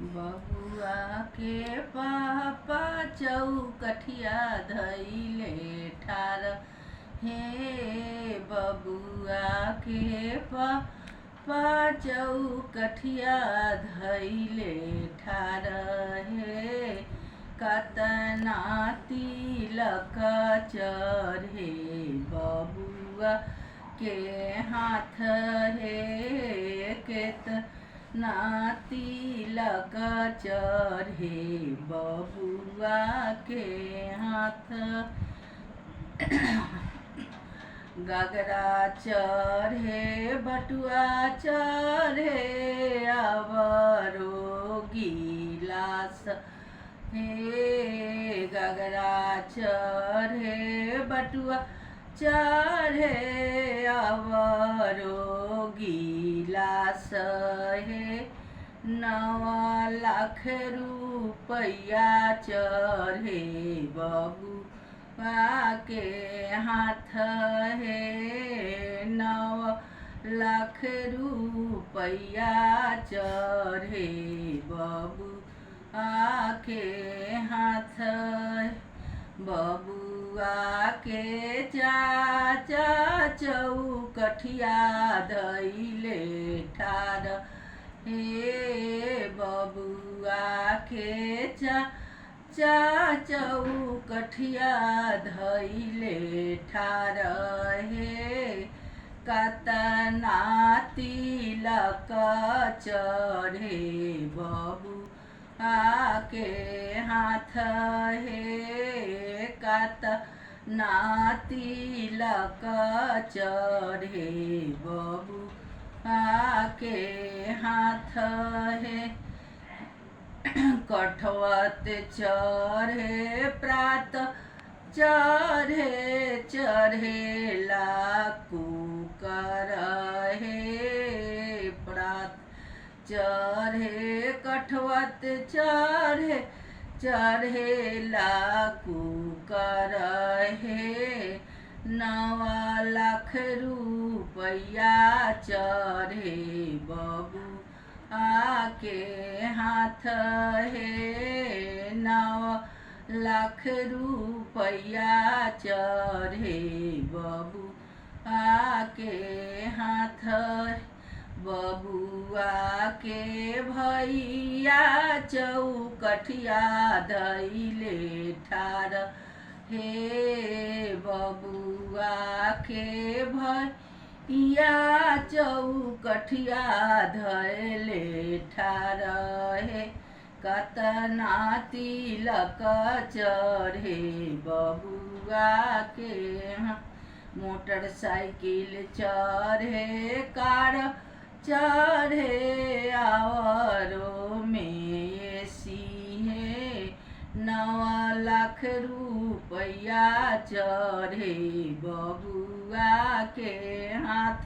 बबुआ के पापा चौकठिया धइले ठार। हे बबुआ के पापा चौकठिया धइले ठार। हे कतना तिलक चढ़े बबुआ के हाथ। हे केतना तिलक चढ़े बबुआ के हाथ। गगरा चढ़े बटुआ चढ़े अवरो गिलास। हे गगरा चढ़े बटुआ चढ़े अवरो गिलास। हे 9 लाख रुपया चढ़े बबुआ के हाथ। हे 9 लाख रुपया चढ़े बबुआ के हाथ। बबुआ के चाचा चौकठिया धइले ठार। हे बबुआ के चाचा चौकठिया धइले ठार। हे कतना तिलक चढ़े बबुआ के हाथ। हे कतना तिलक चढ़े बबुआ के हाथ। हे कठवत चढ़े प्रात चढ़े चढ़ेला कुकर। हे प्रात चढ़े कठवत चढ़े चढ़ेला कुकर। हे 9 लाख रुपया चढ़े बबुआ के हाथ। हे 9 लाख रुपया चढ़े बबुआ के हाथ। बबुआ के भैया चौकठिया धइले ठार। हे बबुआ के भैया चौकठिया धइले ठार। हे कतना तिलक चढ़े बबुआ के। मोटरसाइकिल चढ़े कार चढ़े आवरो में एसी। है 9 लाख रुपया चढ़े बबुआ के हाथ।